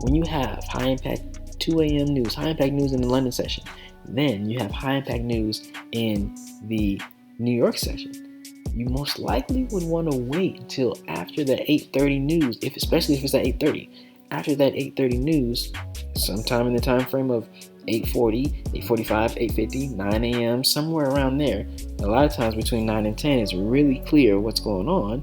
when you have high impact 2 a.m. news, high impact news in the London session, then you have high impact news in the New York session, you most likely would want to wait until after the 8:30 news, especially if it's at 8:30. After that 8:30 news, sometime in the time frame of 8:40, 8:45, 8:50, 9 a.m., somewhere around there. A lot of times between 9 and 10, it's really clear what's going on.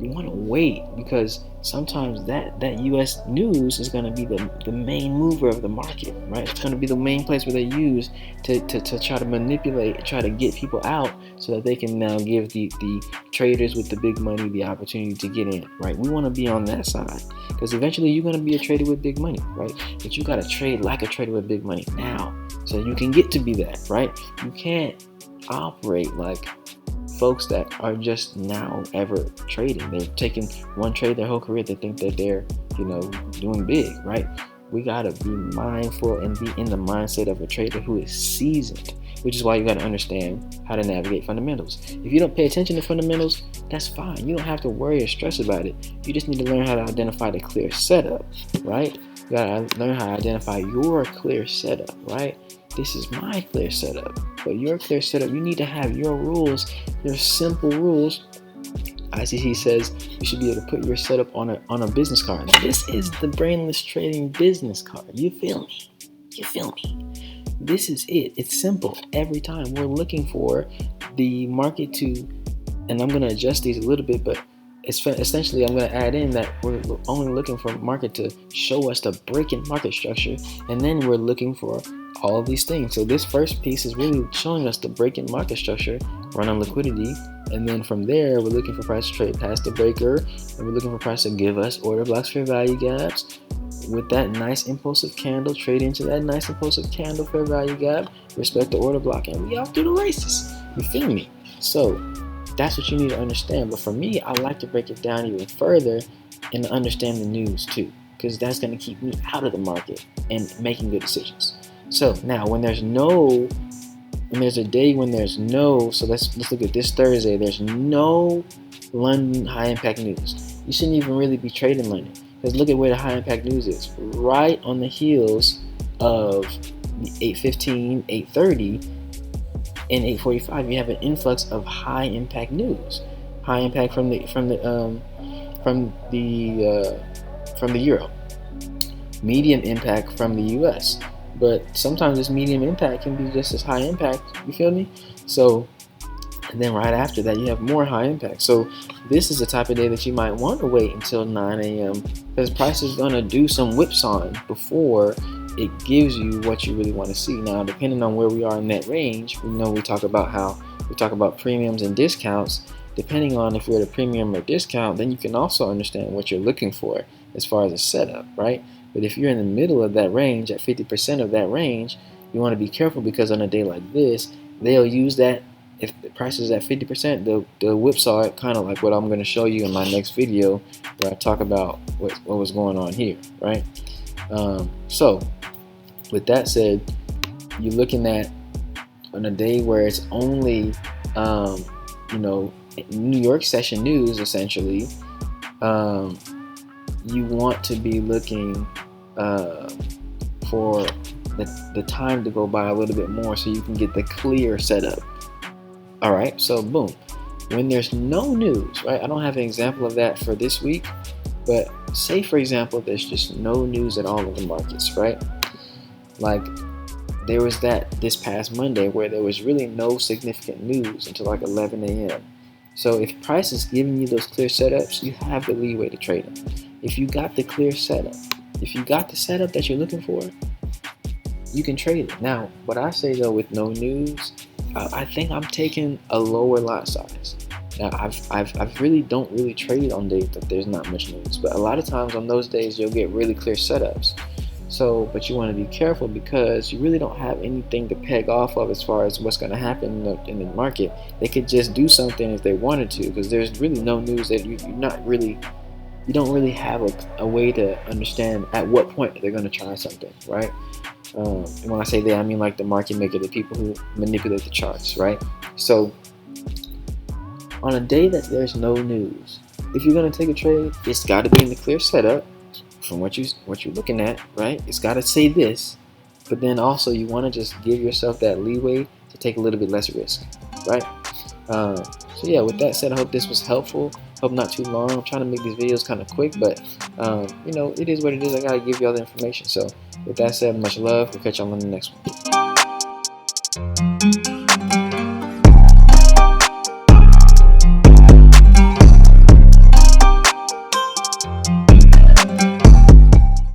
You want to wait because sometimes that U.S. news is going to be the main mover of the market, right? It's going to be the main place where they use to try to manipulate, try to get people out so that they can now give the traders with the big money the opportunity to get in, right? We want to be on that side because eventually you're going to be a trader with big money, right? But you got to trade like a trader with big money now so you can get to be that, right? You can't operate like folks that are just now ever trading. They're taking one trade their whole career. They think that they're, doing big, right? We gotta be mindful and be in the mindset of a trader who is seasoned, which is why you gotta understand how to navigate fundamentals. If you don't pay attention to fundamentals, that's fine. You don't have to worry or stress about it. You just need to learn how to identify the clear setup, right? You gotta learn how to identify your clear setup, right? This is my clear setup. But your clear setup, you need to have your rules, your simple rules. ICT says you should be able to put your setup on a business card. This is the Brainless Trading business card. You feel me? You feel me? This is it. It's simple. Every time we're looking for the market to, and I'm going to adjust these a little bit, but essentially I'm going to add in that we're only looking for market to show us the break in market structure, and then we're looking for all of these things. So this first piece is really showing us the break in market structure, run on liquidity, and then from there we're looking for price to trade past the breaker, and we're looking for price to give us order blocks, fair value gaps. With that nice impulsive candle, trade into that nice impulsive candle, fair value gap, respect the order block, and we off to the races. You feel me? So that's what you need to understand. But for me, I like to break it down even further and understand the news too, because that's going to keep me out of the market and making good decisions. So now when there's a day when there's no, so let's look at this Thursday, there's no London high impact news. You shouldn't even really be trading London, because look at where the high impact news is. Right on the heels of 8:15, 8:30, and 8:45, you have an influx of high impact news. High impact from the euro. Medium impact from the US. But sometimes this medium impact can be just as high impact, you feel me? So, and then right after that, you have more high impact. So this is the type of day that you might want to wait until 9 a.m. because price is going to do some whipsawing before it gives you what you really want to see. Now, depending on where we are in that range, we talk about premiums and discounts. Depending on if you're at a premium or discount, then you can also understand what you're looking for as far as a setup, right? But if you're in the middle of that range, at 50% of that range, you want to be careful because on a day like this, they'll use that. If the price is at 50%, they'll whipsaw it, kind of like what I'm going to show you in my next video where I talk about what was going on here, right? So with that said, you're looking at on a day where it's only, New York session news, essentially, you want to be looking for the time to go by a little bit more so you can get the clear setup. All right, so boom. When there's no news, right? I don't have an example of that for this week, but say, for example, there's just no news at all in the markets, right? Like there was that this past Monday where there was really no significant news until like 11 a.m. So if price is giving you those clear setups, you have the leeway to trade them. If you got the clear setup, if you got the setup that you're looking for, you can trade it. Now, what I say though, with no news, I think I'm taking a lower lot size. Now, I really don't really trade on days that there's not much news, but a lot of times on those days you'll get really clear setups. So, but you want to be careful because you really don't have anything to peg off of as far as what's going to happen in the market. They could just do something if they wanted to, because there's really no news that you don't really have a way to understand at what point they're going to try something, right? And when I say they, I mean like the market maker, the people who manipulate the charts, right? So on a day that there's no news, if you're going to take a trade, it's got to be in the clear setup. from what you're looking at, right? It's got to say this, but then also you want to just give yourself that leeway to take a little bit less risk, right? So yeah, with that said, I hope this was helpful. Hope not too long. I'm trying to make these videos kind of quick, but it is what it is. I gotta give you all the information. So with that said, much love. We'll catch y'all on the next one.